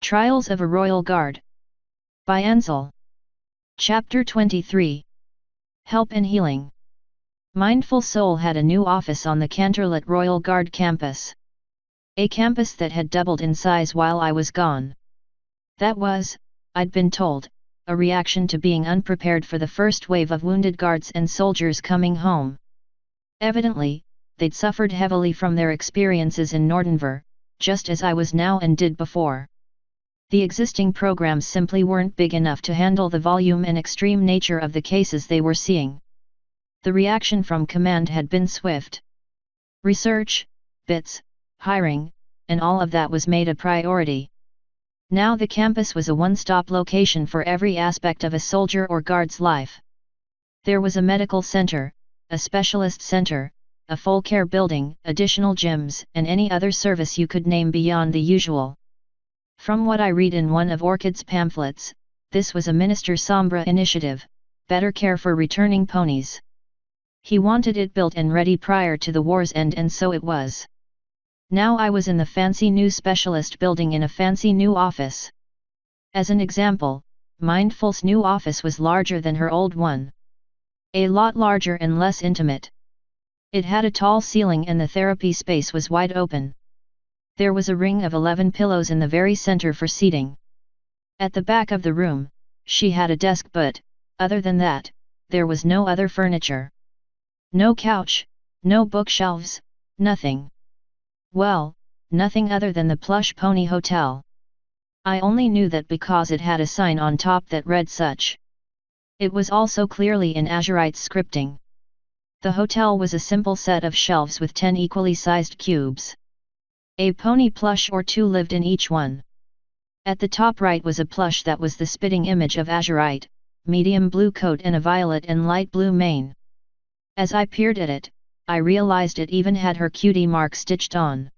Trials of a Royal Guard. By Ansel. Chapter 23. Help and Healing. Mindful Soul had a new office on the Canterlot Royal Guard campus. A campus that had doubled in size while I was gone. That was, I'd been told, a reaction to being unprepared for the first wave of wounded guards and soldiers coming home. Evidently, they'd suffered heavily from their experiences in Nordenver, just as I was now and did before. The existing programs simply weren't big enough to handle the volume and extreme nature of the cases they were seeing. The reaction from command had been swift. Research, bits, hiring, and all of that was made a priority. Now the campus was a one-stop location for every aspect of a soldier or guard's life. There was a medical center, a specialist center, a full care building, additional gyms, and any other service you could name beyond the usual. From what I read in one of Orchid's pamphlets, this was a Minister Sombra initiative, better care for returning ponies. He wanted it built and ready prior to the war's end, and so it was. Now I was in the fancy new specialist building in a fancy new office. As an example, Mindful's new office was larger than her old one. A lot larger and less intimate. It had a tall ceiling and the therapy space was wide open. There was a ring of 11 pillows in the very center for seating. At the back of the room, she had a desk, but, other than that, there was no other furniture. No couch, no bookshelves, nothing. Well, nothing other than the Plush Pony Hotel. I only knew that because it had a sign on top that read such. It was also clearly in Azurite scripting. The hotel was a simple set of shelves with 10 equally sized cubes. A pony plush or two lived in each one. At the top right was a plush that was the spitting image of Azurite, medium blue coat and a violet and light blue mane. As I peered at it, I realized it even had her cutie mark stitched on.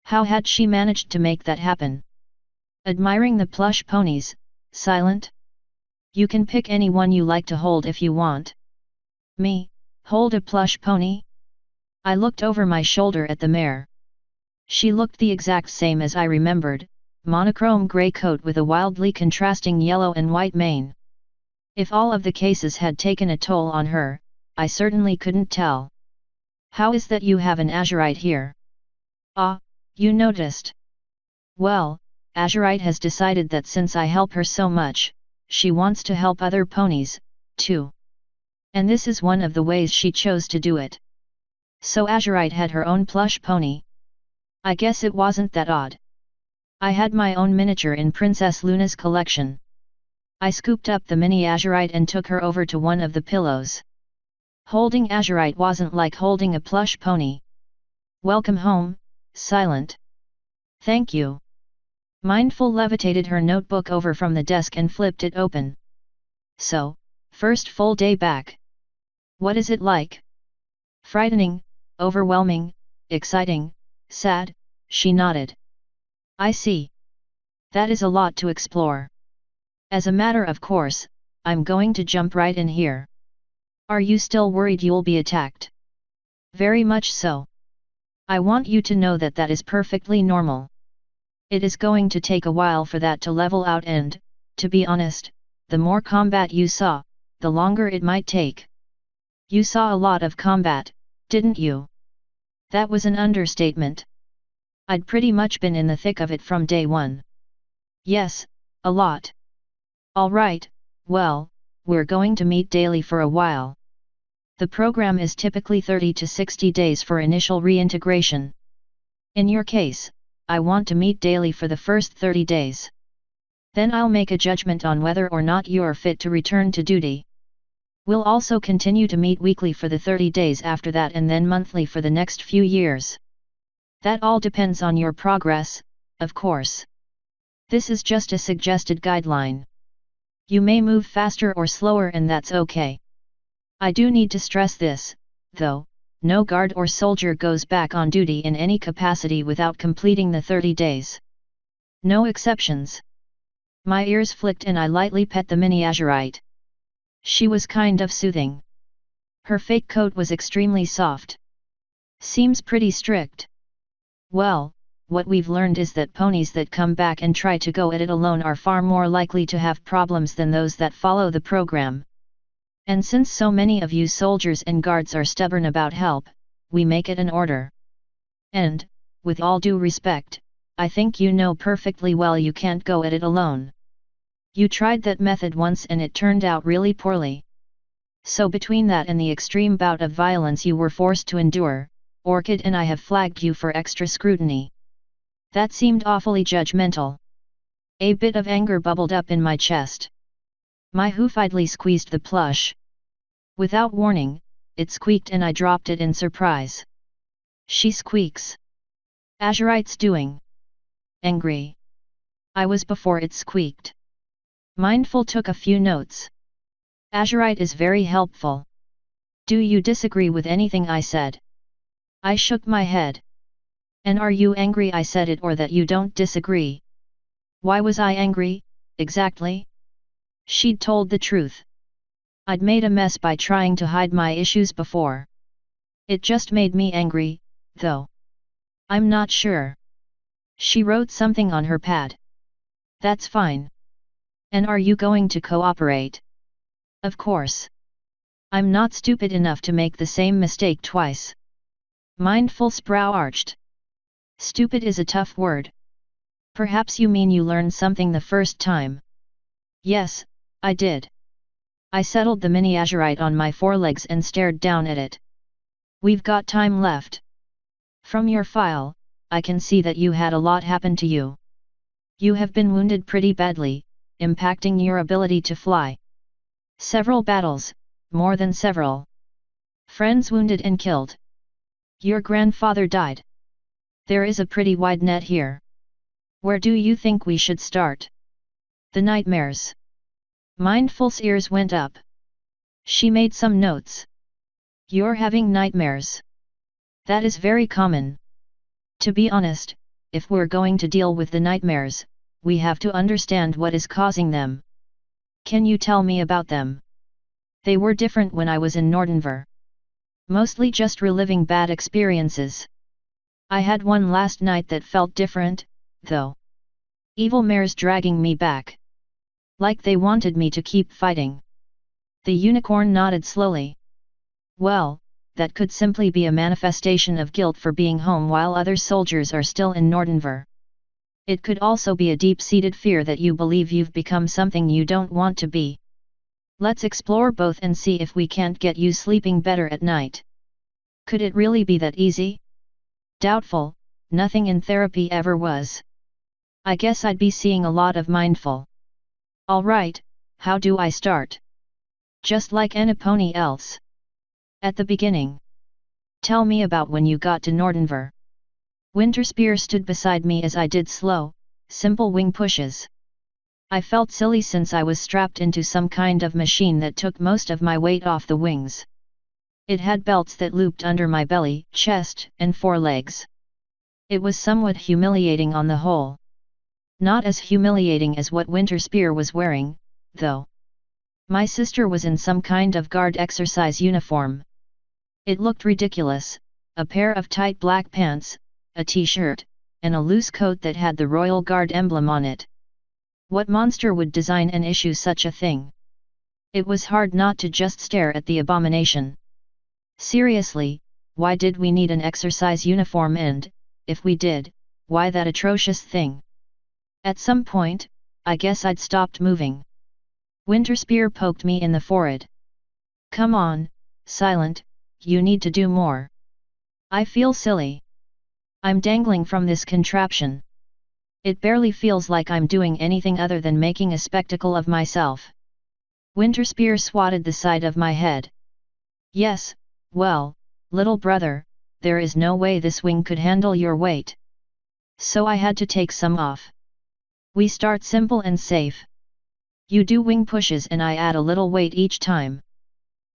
How had she managed to make that happen? Admiring the plush ponies, silent? You can pick any one you like to hold if you want. Me, hold a plush pony? I looked over my shoulder at the mare. She looked the exact same as I remembered, monochrome grey coat with a wildly contrasting yellow and white mane. If all of the cases had taken a toll on her, I certainly couldn't tell. How is that you have an Azurite here? Ah, you noticed. Well, Azurite has decided that since I help her so much, she wants to help other ponies, too. And this is one of the ways she chose to do it. So Azurite had her own plush pony. I guess it wasn't that odd. I had my own miniature in Princess Luna's collection. I scooped up the mini Azurite and took her over to one of the pillows. Holding Azurite wasn't like holding a plush pony. Welcome home, Silent. Thank you. Mindful levitated her notebook over from the desk and flipped it open. So, first full day back. What is it like? Frightening, overwhelming, exciting, sad, she nodded. I see. That is a lot to explore. As a matter of course, I'm going to jump right in here. Are you still worried you'll be attacked? Very much so. I want you to know that that is perfectly normal. It is going to take a while for that to level out and, to be honest, the more combat you saw, the longer it might take. You saw a lot of combat, didn't you? That was an understatement. I'd pretty much been in the thick of it from day one. Yes, a lot. All right, well, we're going to meet daily for a while. The program is typically 30 to 60 days for initial reintegration. In your case, I want to meet daily for the first 30 days. Then I'll make a judgment on whether or not you're fit to return to duty. We'll also continue to meet weekly for the 30 days after that and then monthly for the next few years. That all depends on your progress, of course. This is just a suggested guideline. You may move faster or slower and that's okay. I do need to stress this, though, no guard or soldier goes back on duty in any capacity without completing the 30 days. No exceptions. My ears flicked and I lightly pet the mini Azurite. She was kind of soothing. Her fake coat was extremely soft. Seems pretty strict. Well, what we've learned is that ponies that come back and try to go at it alone are far more likely to have problems than those that follow the program. And since so many of you soldiers and guards are stubborn about help, we make it an order. And, with all due respect, I think you know perfectly well you can't go at it alone. You tried that method once and it turned out really poorly. So between that and the extreme bout of violence you were forced to endure, Orchid and I have flagged you for extra scrutiny. That seemed awfully judgmental. A bit of anger bubbled up in my chest. My hoof idly squeezed the plush. Without warning, it squeaked and I dropped it in surprise. She squeaks. Azurite's doing. Angry. I was before it squeaked. Mindful took a few notes. Azurite is very helpful. Do you disagree with anything I said? I shook my head. And are you angry I said it or that you don't disagree? Why was I angry, exactly? She'd told the truth. I'd made a mess by trying to hide my issues before. It just made me angry, though. I'm not sure. She wrote something on her pad. That's fine. And are you going to cooperate? Of course. I'm not stupid enough to make the same mistake twice. Mindful's brow arched. Stupid is a tough word. Perhaps you mean you learned something the first time. Yes, I did. I settled the mini azurite on my forelegs and stared down at it. We've got time left. From your file, I can see that you had a lot happen to you. You have been wounded pretty badly, impacting your ability to fly. Several battles, more than several. Friends wounded and killed. Your grandfather died. There is a pretty wide net here. Where do you think we should start? The nightmares. Mindful's ears went up. She made some notes. You're having nightmares. That is very common. To be honest, if we're going to deal with the nightmares, we have to understand what is causing them. Can you tell me about them? They were different when I was in Nordenver. Mostly just reliving bad experiences. I had one last night that felt different, though. Evil mares dragging me back. Like they wanted me to keep fighting. The unicorn nodded slowly. Well, that could simply be a manifestation of guilt for being home while other soldiers are still in Nordenver. It could also be a deep-seated fear that you believe you've become something you don't want to be. Let's explore both and see if we can't get you sleeping better at night. Could it really be that easy? Doubtful, nothing in therapy ever was. I guess I'd be seeing a lot of mindful. Alright, how do I start? Just like any pony else. At the beginning. Tell me about when you got to Nordenver. Winterspear stood beside me as I did slow, simple wing pushes. I felt silly since I was strapped into some kind of machine that took most of my weight off the wings. It had belts that looped under my belly, chest, and forelegs. It was somewhat humiliating on the whole. Not as humiliating as what Winterspear was wearing, though. My sister was in some kind of guard exercise uniform. It looked ridiculous, a pair of tight black pants, a t-shirt, and a loose coat that had the Royal Guard emblem on it. What monster would design and issue such a thing? It was hard not to just stare at the abomination. Seriously, why did we need an exercise uniform and, if we did, why that atrocious thing? At some point, I guess I'd stopped moving. Winterspear poked me in the forehead. Come on, Silent, you need to do more. I feel silly. I'm dangling from this contraption. It barely feels like I'm doing anything other than making a spectacle of myself. Winterspear swatted the side of my head. Yes, well, little brother, there is no way this wing could handle your weight. So I had to take some off. We start simple and safe. You do wing pushes and I add a little weight each time.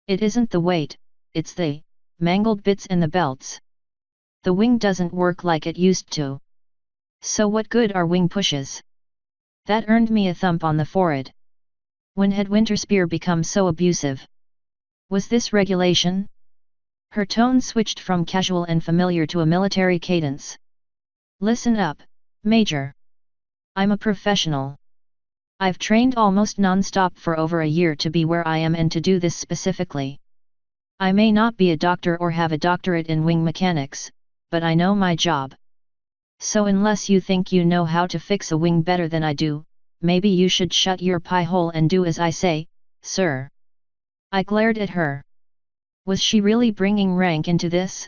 It isn't the weight, it's the mangled bits and the belts. The wing doesn't work like it used to. So what good are wing pushes? That earned me a thump on the forehead. When had Winterspear become so abusive? Was this regulation? Her tone switched from casual and familiar to a military cadence. Listen up, Major. I'm a professional. I've trained almost non-stop for over a year to be where I am and to do this specifically. I may not be a doctor or have a doctorate in wing mechanics, but I know my job. So unless you think you know how to fix a wing better than I do, maybe you should shut your pie hole and do as I say, sir. I glared at her. Was she really bringing rank into this?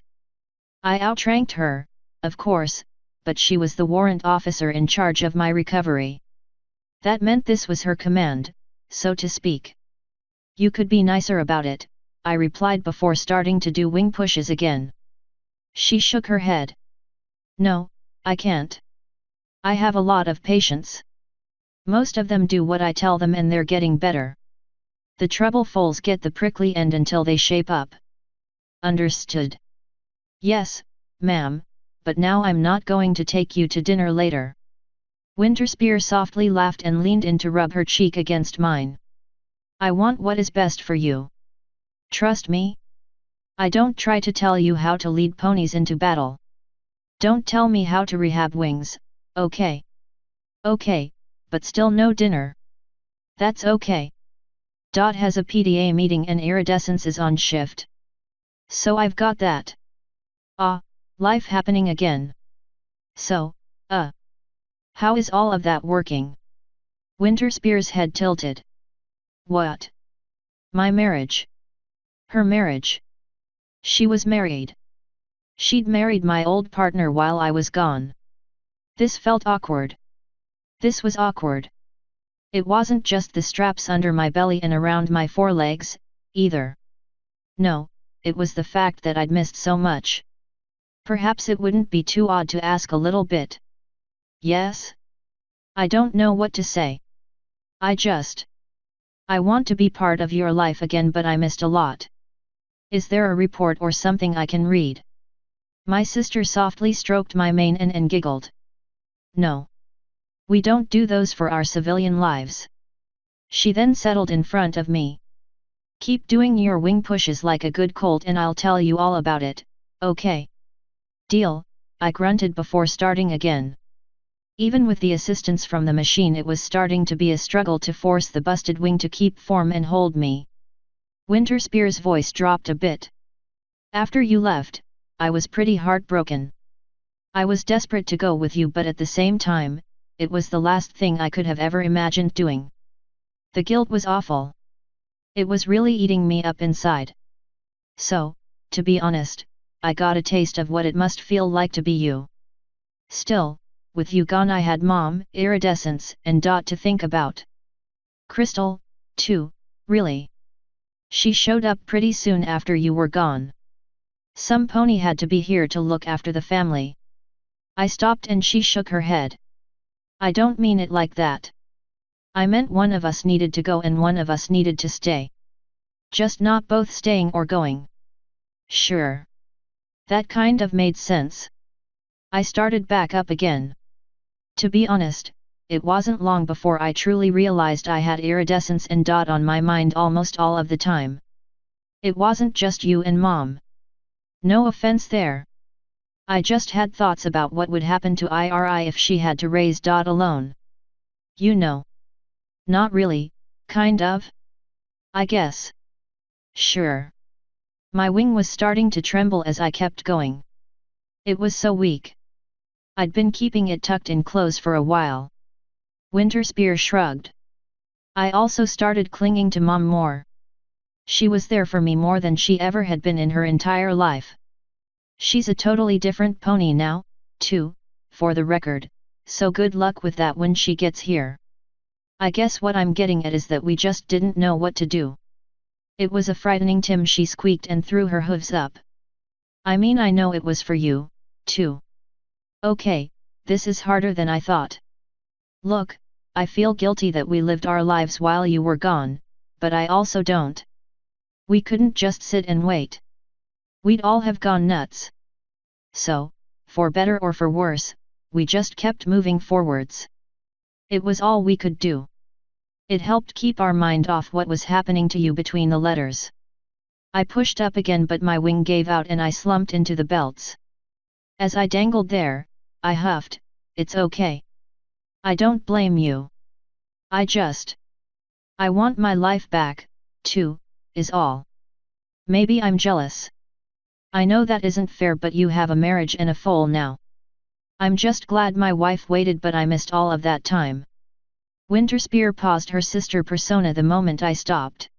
I outranked her, of course, but she was the warrant officer in charge of my recovery. That meant this was her command, so to speak. You could be nicer about it, I replied before starting to do wing pushes again. She shook her head. No, I can't. I have a lot of patience. Most of them do what I tell them and they're getting better. The trouble foals get the prickly end until they shape up. Understood? Yes, ma'am, but now I'm not going to take you to dinner later. Winterspear softly laughed and leaned in to rub her cheek against mine. I want what is best for you. Trust me. I don't try to tell you how to lead ponies into battle. Don't tell me how to rehab wings, okay? Okay, but still no dinner. That's okay. Dot has a PDA meeting and Iridescence is on shift. So I've got that. Ah, life happening again. So, how is all of that working? Winterspear's head tilted. What? My marriage. Her marriage. She was married. She'd married my old partner while I was gone. This felt awkward. This was awkward. It wasn't just the straps under my belly and around my forelegs, either. No, it was the fact that I'd missed so much. Perhaps it wouldn't be too odd to ask a little bit. Yes? I don't know what to say. I want to be part of your life again, but I missed a lot. Is there a report or something I can read? My sister softly stroked my mane and giggled. No. We don't do those for our civilian lives. She then settled in front of me. Keep doing your wing pushes like a good colt and I'll tell you all about it, okay? Deal, I grunted before starting again. Even with the assistance from the machine, it was starting to be a struggle to force the busted wing to keep form and hold me. Winterspear's voice dropped a bit. After you left, I was pretty heartbroken. I was desperate to go with you, but at the same time, it was the last thing I could have ever imagined doing. The guilt was awful. It was really eating me up inside. So, to be honest, I got a taste of what it must feel like to be you. Still, with you gone I had Mom, Iridescence, and Dot to think about. Crystal, too, really. She showed up pretty soon after you were gone. Some pony had to be here to look after the family. I stopped and she shook her head. I don't mean it like that. I meant one of us needed to go and one of us needed to stay. Just not both staying or going. Sure. That kind of made sense. I started back up again. To be honest, it wasn't long before I truly realized I had Iridescence and Dot on my mind almost all of the time. It wasn't just you and Mom. No offense there. I just had thoughts about what would happen to Iri if she had to raise Dot alone. You know. Not really, kind of? I guess. Sure. My wing was starting to tremble as I kept going. It was so weak. I'd been keeping it tucked in close for a while. Winterspear shrugged. I also started clinging to Mom more. She was there for me more than she ever had been in her entire life. She's a totally different pony now, too, for the record, so good luck with that when she gets here. I guess what I'm getting at is that we just didn't know what to do. It was a frightening Tim, she squeaked and threw her hooves up. I mean, I know it was for you, too. Okay, this is harder than I thought. Look, I feel guilty that we lived our lives while you were gone, but I also don't. We couldn't just sit and wait. We'd all have gone nuts. So, for better or for worse, we just kept moving forwards. It was all we could do. It helped keep our mind off what was happening to you between the letters. I pushed up again, but my wing gave out and I slumped into the belts. As I dangled there, I huffed, it's okay. I don't blame you. I want my life back, too, is all. Maybe I'm jealous. I know that isn't fair, but you have a marriage and a foal now. I'm just glad my wife waited, but I missed all of that time. Winterspear paused her sister persona the moment I stopped.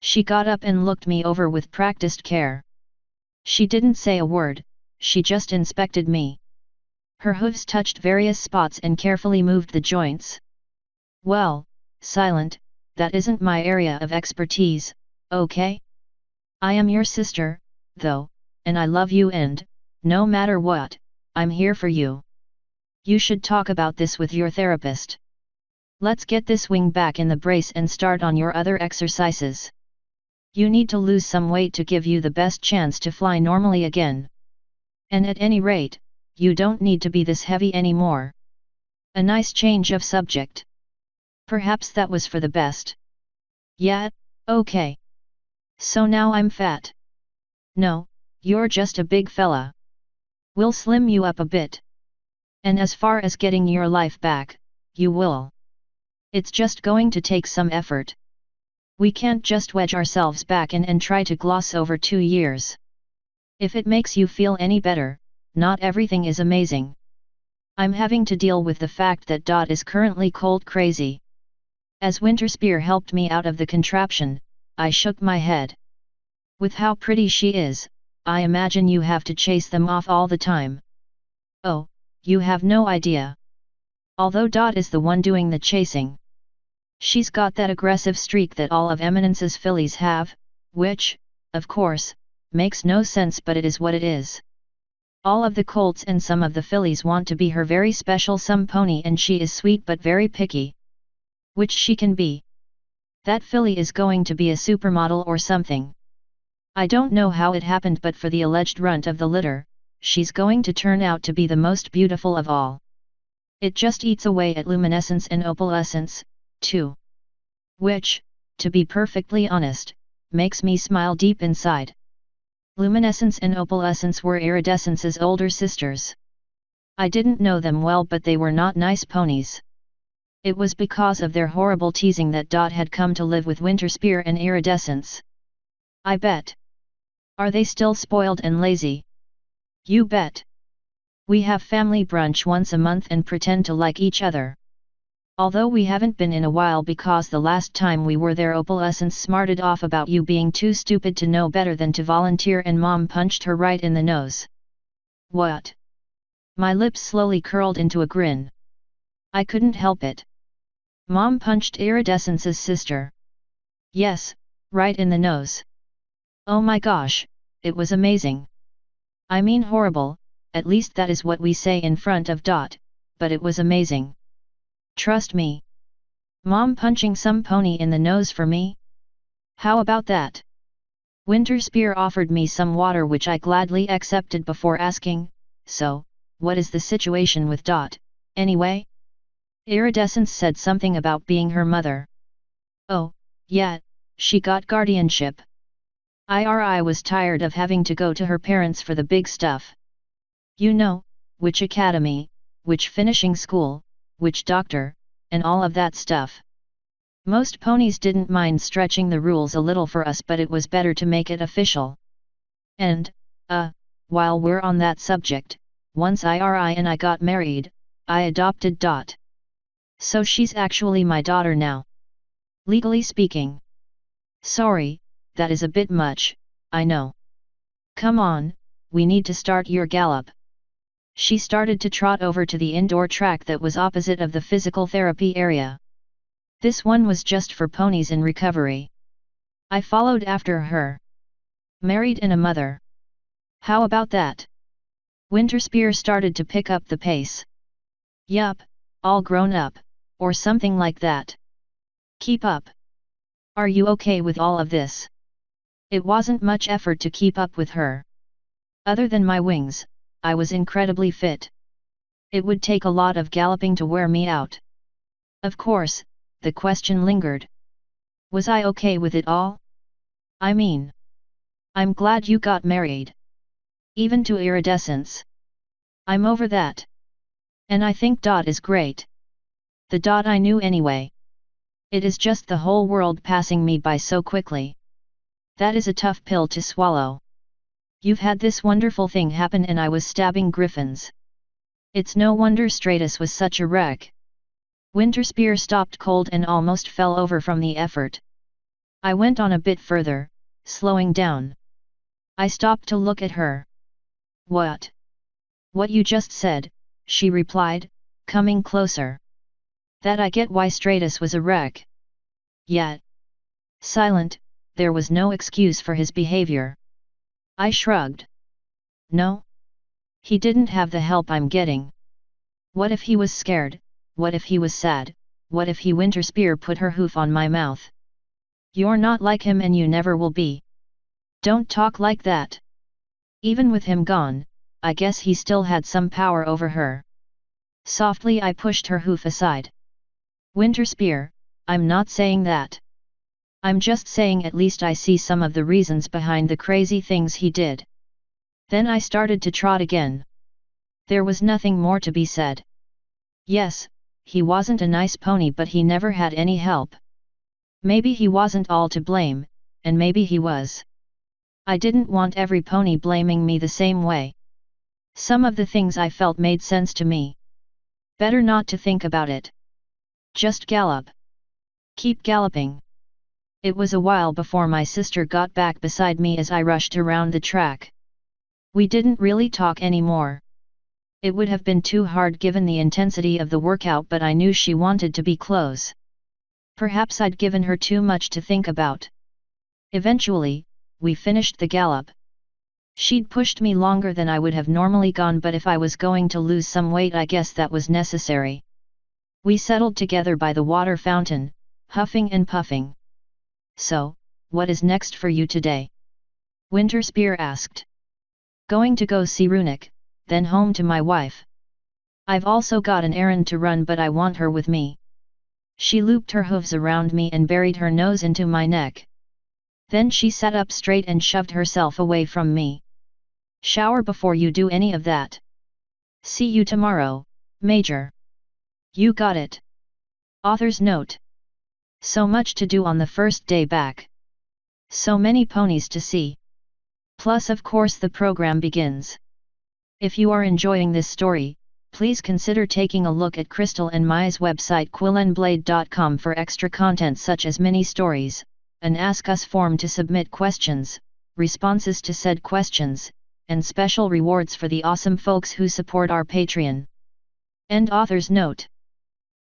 She got up and looked me over with practiced care. She didn't say a word, she just inspected me. Her hooves touched various spots and carefully moved the joints. Well, silent, that isn't my area of expertise, okay? I am your sister, though, and I love you and, no matter what, I'm here for you. You should talk about this with your therapist. Let's get this wing back in the brace and start on your other exercises. You need to lose some weight to give you the best chance to fly normally again. And at any rate, you don't need to be this heavy anymore. A nice change of subject. Perhaps that was for the best. Yeah, okay. So now I'm fat. No, you're just a big fella. We'll slim you up a bit. And as far as getting your life back, you will. It's just going to take some effort. We can't just wedge ourselves back in and try to gloss over 2 years. If it makes you feel any better, not everything is amazing. I'm having to deal with the fact that Dot is currently cold crazy. As Winterspear helped me out of the contraption, I shook my head. With how pretty she is, I imagine you have to chase them off all the time. Oh, you have no idea. Although Dot is the one doing the chasing. She's got that aggressive streak that all of Eminence's fillies have, which, of course, makes no sense, but it is what it is. All of the colts and some of the fillies want to be her very special some pony, and she is sweet but very picky. Which she can be. That filly is going to be a supermodel or something. I don't know how it happened, but for the alleged runt of the litter, she's going to turn out to be the most beautiful of all. It just eats away at luminescence and opalescence, too. Which, to be perfectly honest, makes me smile deep inside. Luminescence and opalescence were iridescence's older sisters. I didn't know them well, but they were not nice ponies. It was because of their horrible teasing that Dot had come to live with Winterspear and Iridescence. I bet. Are they still spoiled and lazy? You bet. We have family brunch once a month and pretend to like each other. Although we haven't been in a while because the last time we were there Opalescence smarted off about you being too stupid to know better than to volunteer, and Mom punched her right in the nose. What? My lips slowly curled into a grin. I couldn't help it. Mom punched Iridescence's sister. Yes, right in the nose. Oh my gosh, it was amazing. I mean horrible, at least that is what we say in front of Dot, but it was amazing. Trust me. Mom punching some pony in the nose for me? How about that? Winterspear offered me some water, which I gladly accepted before asking, so, what is the situation with Dot, anyway? Iridescence said something about being her mother. Oh, yeah, she got guardianship. I was tired of having to go to her parents for the big stuff. You know, which academy, which finishing school, which doctor, and all of that stuff. Most ponies didn't mind stretching the rules a little for us, but it was better to make it official. And, while we're on that subject, once Iri and I got married, I adopted Dot. So she's actually my daughter now. Legally speaking. Sorry, that is a bit much, I know. Come on, we need to start your gallop. She started to trot over to the indoor track that was opposite of the physical therapy area. This one was just for ponies in recovery. I followed after her. Married and a mother. How about that? Winterspear started to pick up the pace. Yup, all grown up, or something like that. Keep up. Are you okay with all of this? It wasn't much effort to keep up with her. Other than my wings, I was incredibly fit. It would take a lot of galloping to wear me out. Of course, the question lingered. Was I okay with it all? I mean, I'm glad you got married. Even to Iridescence. I'm over that. And I think dot is great. The dot I knew anyway. It is just the whole world passing me by so quickly. That is a tough pill to swallow. You've had this wonderful thing happen and I was stabbing griffins. It's no wonder Stratus was such a wreck. Winterspear stopped cold and almost fell over from the effort. I went on a bit further, slowing down. I stopped to look at her. What? What you just said, she replied, coming closer. That I get why Stratus was a wreck. Yet. Silent, there was no excuse for his behavior. I shrugged. No? He didn't have the help I'm getting. What if he was scared? What if he was sad? What if he Winterspear put her hoof on my mouth? You're not like him and you never will be. Don't talk like that. Even with him gone, I guess he still had some power over her. Softly I pushed her hoof aside. Winterspear, I'm not saying that. I'm just saying at least I see some of the reasons behind the crazy things he did. Then I started to trot again. There was nothing more to be said. Yes, he wasn't a nice pony but he never had any help. Maybe he wasn't all to blame, and maybe he was. I didn't want every pony blaming me the same way. Some of the things I felt made sense to me. Better not to think about it. Just gallop. Keep galloping. It was a while before my sister got back beside me as I rushed around the track. We didn't really talk anymore. It would have been too hard given the intensity of the workout, but I knew she wanted to be close. Perhaps I'd given her too much to think about. Eventually, we finished the gallop. She'd pushed me longer than I would have normally gone, but if I was going to lose some weight I guess that was necessary. We settled together by the water fountain, huffing and puffing. So, what is next for you today? Winterspear asked. Going to go see Runic, then home to my wife. I've also got an errand to run but I want her with me. She looped her hooves around me and buried her nose into my neck. Then she sat up straight and shoved herself away from me. Shower before you do any of that. See you tomorrow, Major. You got it. Author's note. So much to do on the first day back. So many ponies to see. Plus of course the program begins. If you are enjoying this story, please consider taking a look at Crystal and Maya's website quillandblade.com for extra content such as mini stories, an Ask Us form to submit questions, responses to said questions, and special rewards for the awesome folks who support our Patreon. End author's note.